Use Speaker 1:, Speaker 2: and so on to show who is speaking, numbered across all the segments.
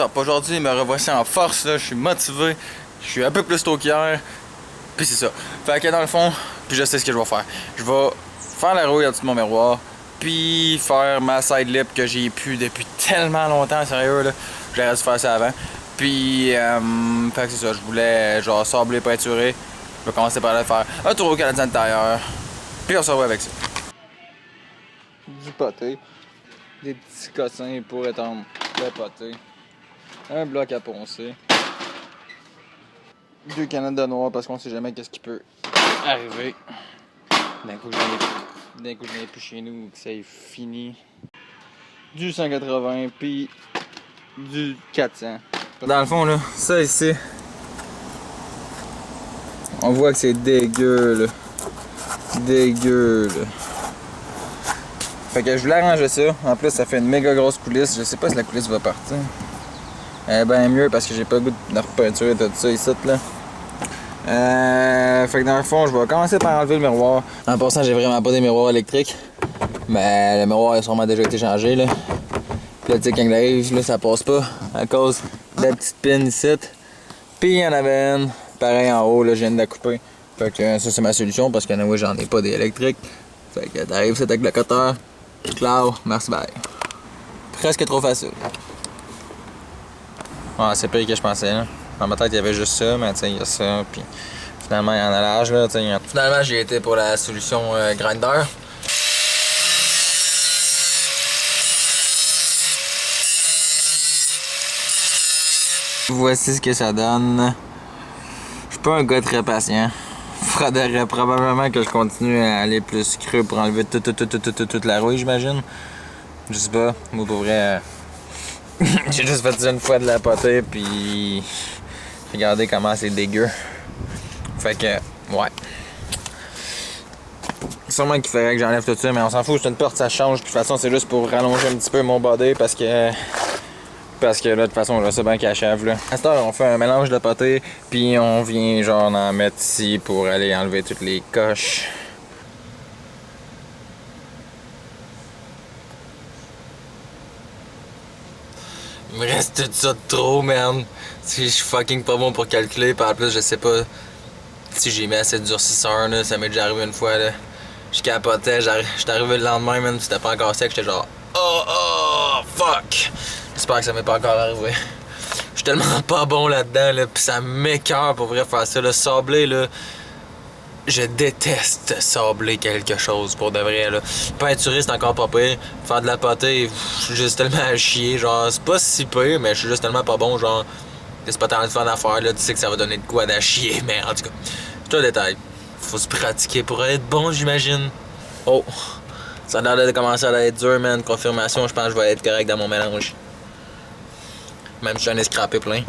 Speaker 1: up? Aujourd'hui, me revoici en force, là. Je suis motivé, je suis un peu plus tôt qu'hier, puis c'est ça. Fait que dans le fond, puis je sais ce que je vais faire. Je vais faire la rouille en dessous de mon miroir, puis faire ma side lip que j'ai pu depuis tellement longtemps, sérieux, là. J'aurais dû faire ça avant. Puis, fait que c'est ça, je voulais genre sabler, peinturer. Je vais commencer par là faire un tour au Canadien de tailleur, puis on se revoit avec ça. Du pâté, des petits cossins pour étendre le pâté, un bloc à poncer, 2 canettes de noix parce qu'on sait jamais qu'est-ce qui peut arriver. D'un coup je n'ai plus chez nous que ça est fini. Du 180 puis du 400. Dans le fond là, ça ici, on voit que c'est dégueu là. Dégueu là. Fait que je voulais arranger ça. En plus, ça fait une méga grosse coulisse. Je sais pas si la coulisse va partir. Elle est bien mieux parce que j'ai pas le goût de repeinturer tout ça ici là. Fait que dans le fond, je vais commencer par enlever le miroir. En passant, j'ai vraiment pas des miroirs électriques. Mais le miroir a sûrement déjà été changé là. Puis là, tu sais, quand il arrive, là, ça passe pas à cause de la petite pin ici. Puis il y en avait une, pareil en haut, là, je viens de la couper. Fait que ça, c'est ma solution parce que oui, j'en ai pas d'électrique. Fait que t'arrives ici avec le cutter. Clau, merci bye. Presque trop facile. Ouais, c'est pire que je pensais là. Dans ma tête, il y avait juste ça, mais tu sais, il y a ça, puis finalement, il y en a l'âge là, tu sais. Finalement, j'ai été pour la solution grinder. Voici ce que ça donne. Je suis pas un gars très patient. Faudrait probablement que je continue à aller plus creux pour enlever toute la rouille, j'imagine. Je sais pas, moi pour vrai, j'ai juste fait ça une fois de la potée, puis regardez comment c'est dégueu. Fait que, ouais. Sûrement qu'il faudrait que j'enlève tout ça, mais on s'en fout, c'est une porte, ça change. Puis de toute façon, c'est juste pour rallonger un petit peu mon body parce que là, de toute façon, là, c'est bien qu'achève, là. À cette heure, on fait un mélange de pâté, puis on vient, genre, en mettre ici pour aller enlever toutes les coches. Il me reste tout ça de trop, man. Je suis fucking pas bon pour calculer, puis en plus, je sais pas si j'ai mis assez de durcisseur, là. Ça m'est déjà arrivé une fois, là. Je capotais, j'étais arrivé le lendemain, man, c'était pas encore sec, j'étais genre, oh, fuck! J'espère que ça m'est pas encore arrivé. Je suis tellement pas bon là-dedans, là, pis ça m'écoeure pour vrai faire ça. Le sabler, là, je déteste sabler quelque chose pour de vrai, là. Peinturer, c'est encore pas pire. Faire de la potée, je suis juste tellement à chier. Genre, c'est pas si pire, mais je suis juste tellement pas bon, genre, c'est pas tant de fun à faire, là. Tu sais que ça va donner de quoi d'à chier, mais en tout cas, c'est un détail. Faut se pratiquer pour être bon, j'imagine. Oh, ça a l'air de commencer à être dur, man. Confirmation, je pense que je vais être correct dans mon mélange. Même si j'en ai scrappé plein.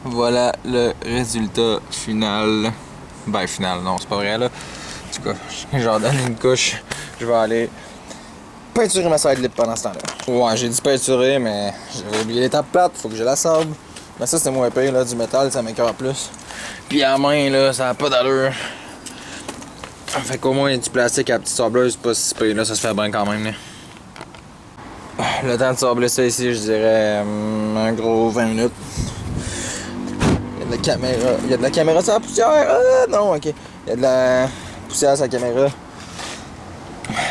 Speaker 1: Voilà le résultat final. Ben, final, non, c'est pas vrai, là. En tout cas, j'en donne une couche. Je vais aller peinturer ma side lip pendant ce temps-là. Ouais, j'ai dit peinturer, mais j'avais oublié l'étape plate. Faut que je la sable. Mais ça, c'est moins pire, là. Du métal, ça m'écoeure plus. Puis à la main, là, ça n'a pas d'allure. Fait qu'au moins, il y a du plastique à la petite sableuse, pas si pire, là. Ça se fait bien quand même, là. Le temps de sabler ça ici, je dirais un gros 20 minutes. Il y a de la caméra. Il y a de la caméra sur la poussière? Non, ok. Il y a de la poussière sur la caméra.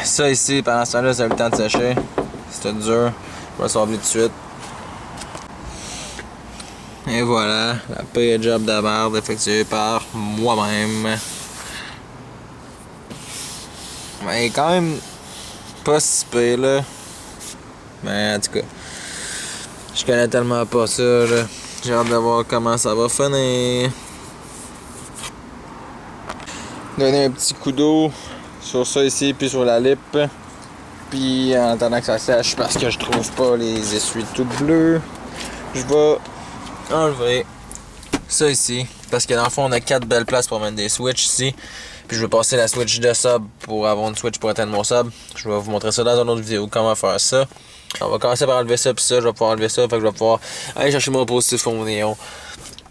Speaker 1: Ça ici, pendant ce temps-là, ça a eu le temps de sécher. C'était dur. Je vais sabler tout de suite. Et voilà, la pire job de merde effectuée par moi-même. Mais quand même pas si pire là. Mais en tout cas, je connais tellement pas ça là. J'ai hâte de voir comment ça va finir. Donner un petit coup d'eau sur ça ici, puis sur la lip. Puis en attendant que ça sèche, parce que je trouve pas les essuies tout bleus, je vais enlever ça ici. Parce que dans le fond, on a 4 belles places pour mettre des switches ici. Puis je vais passer la switch de sub pour avoir une switch pour éteindre mon sub. Je vais vous montrer ça dans une autre vidéo, comment faire ça. On va commencer par enlever ça, puis ça, je vais pouvoir enlever ça. Fait que je vais pouvoir aller chercher mon positif au néon.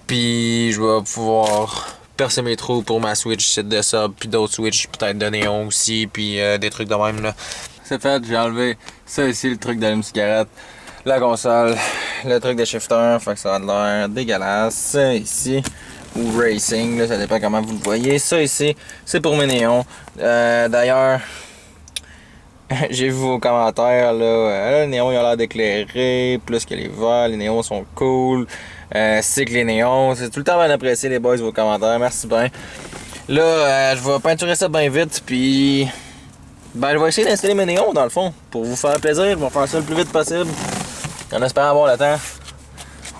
Speaker 1: Puis je vais pouvoir percer mes trous pour ma switch de sub, puis d'autres switches peut-être de néon aussi, puis des trucs de même là. c'est fait, j'ai enlevé ça ici, le truc d'allume-cigarette, la console, le truc de shifter, fait que ça a l'air dégueulasse. Ça ici, ou racing, là, ça dépend comment vous le voyez. Ça ici, c'est pour mes néons. D'ailleurs, j'ai vu vos commentaires, là, les néons ils ont l'air d'éclairer, plus que les verts, les néons sont cool. C'est que les néons, c'est tout le temps bien apprécié les boys, vos commentaires, merci bien. Là, je vais peinturer ça bien vite, puis ben, je vais essayer d'installer mes néons dans le fond, pour vous faire plaisir. Je vais faire ça le plus vite possible, en espérant avoir le temps.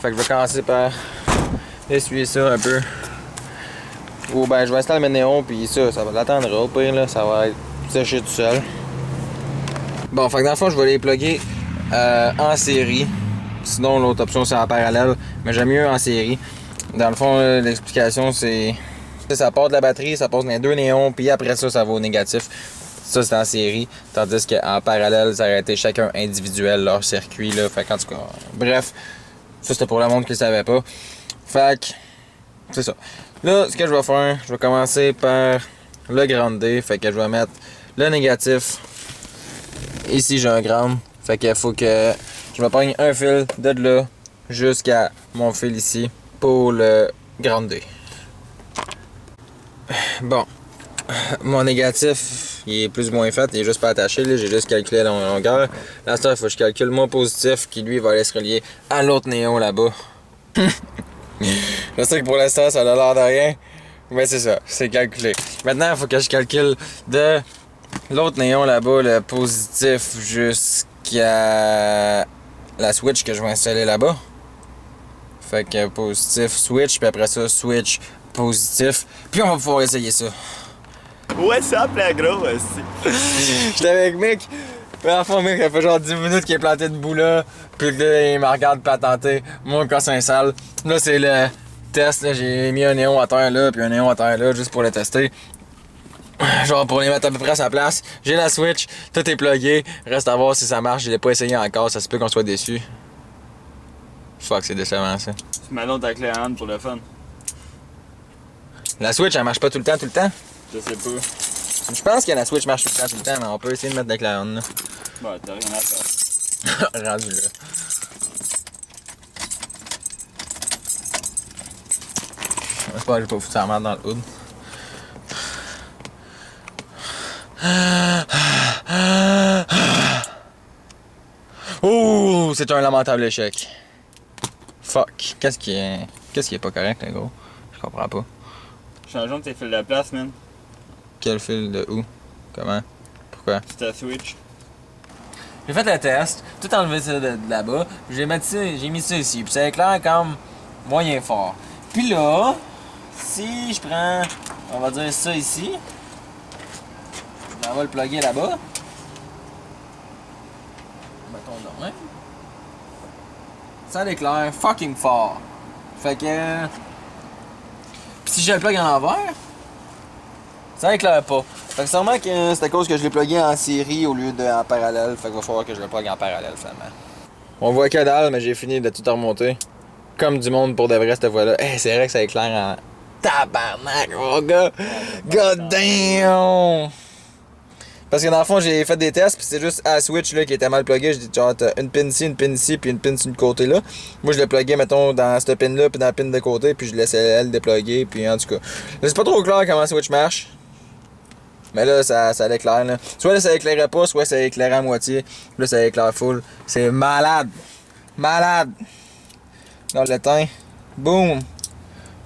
Speaker 1: Fait que je vais commencer par essuyer ça un peu. Ou ben, je vais installer mes néons, puis ça va l'attendre au pire, là, ça va être séché tout seul. Bon, fait que dans le fond, je vais les plugger en série. Sinon, l'autre option, c'est en parallèle. Mais j'aime mieux en série. Dans le fond, l'explication, c'est... Ça part de la batterie, ça passe dans les deux néons, puis après ça, ça va au négatif. Ça, c'est en série. Tandis qu'en parallèle, ça aurait été chacun individuel, leur circuit, là. Fait qu'en tout cas, bref. Ça, c'était pour le monde qui ne savait pas. Fait que... c'est ça. Là, ce que je vais faire, je vais commencer par le groundé. Fait que je vais mettre le négatif. Ici, j'ai un ground. Fait qu'il faut que je me prenne un fil de là jusqu'à mon fil ici pour le grounder. Bon. Mon négatif, il est plus ou moins fait. Il est juste pas attaché. J'ai juste calculé la longueur. Là, il faut que je calcule mon positif qui, lui, va aller se relier à l'autre néon là-bas. Je sais que pour l'instant, ça a l'air de rien. Mais c'est ça. C'est calculé. Maintenant, il faut que je calcule de l'autre néon là-bas, le positif jusqu'à la switch que je vais installer là-bas. Fait que positif, switch, puis après ça, switch, positif. Puis on va pouvoir essayer ça.
Speaker 2: What's up, la gros aussi?
Speaker 1: J'étais avec Mick. Puis en fond, Mick, ça fait genre 10 minutes qu'il est planté debout là. Puis là, il me regarde patenter mon cossin sale. Là, c'est le test. J'ai mis un néon à terre là, puis un néon à terre là, juste pour le tester. Genre pour les mettre à peu près à sa place. J'ai la switch, tout est plugué. Reste à voir si ça marche. Je l'ai pas essayé encore, ça se peut qu'on soit déçu. Fuck, c'est décevant ça.
Speaker 2: Tu mets donc ta clé à hand pour le fun.
Speaker 1: La switch, elle marche pas tout le temps, tout le temps?
Speaker 2: Je sais pas.
Speaker 1: Je pense que la switch marche tout le temps, mais on peut essayer de mettre la clé à hand là.
Speaker 2: Bah, t'as rien à faire.
Speaker 1: Rendu là. J'espère que j'ai pas foutu sa merde dans le hood. Oh, c'est un lamentable échec. Fuck. Qu'est-ce qui est pas correct, le gros? Je comprends pas.
Speaker 2: Changeons tes fils de place, man.
Speaker 1: Quel fil de où? Comment? Pourquoi?
Speaker 2: C'est ta switch.
Speaker 1: J'ai fait le test, tout enlevé ça de là-bas, j'ai mis ça ici, puis ça éclaire comme moyen fort. Puis là, si je prends, on va dire ça ici, on va le plugger là-bas. Mettons donc, hein? Ça l'éclaire fucking fort. Fait que... Pis si je le plug en l'envers, ça éclaire pas. Fait que sûrement que c'est à cause que je l'ai plugué en série au lieu de en parallèle. Fait qu'il va falloir que je le plug en parallèle finalement. On voit que dalle, mais j'ai fini de tout remonter. Comme du monde pour de vrai cette fois-là. Hey, c'est vrai que ça éclaire en tabarnak, mon gars! God damn! Parce que dans le fond, j'ai fait des tests, puis c'est juste à la switch là, qui était mal pluguée. J'ai dit genre, t'as une pin ici, puis une pin sur le côté là. Moi, je l'ai plugué, mettons, dans cette pin là, puis dans la pin de côté, puis je laissais elle dépluguer, puis en tout cas. Là, c'est pas trop clair comment la switch marche. Mais là, ça l'éclaire, là. Soit là, ça éclairait pas, soit ça éclairait à moitié. Là, ça éclaire full. C'est malade! Malade! Là, on l'éteint. Boum!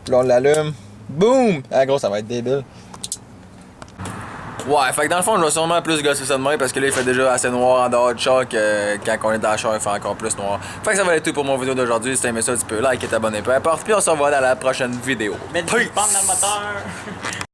Speaker 1: Puis là, on l'allume. Boum! Ah, gros, ça va être débile. Ouais, fait que dans le fond, je vais sûrement plus gosser ça de main parce que là, il fait déjà assez noir en dehors de char que quand on est dans le char, il fait encore plus noir. Fait que ça va être tout pour mon vidéo d'aujourd'hui. Si t'as aimé ça, tu peux like et t'abonner, peu importe. Puis on se revoit dans la prochaine vidéo.
Speaker 2: Mets du pompe dans le moteur!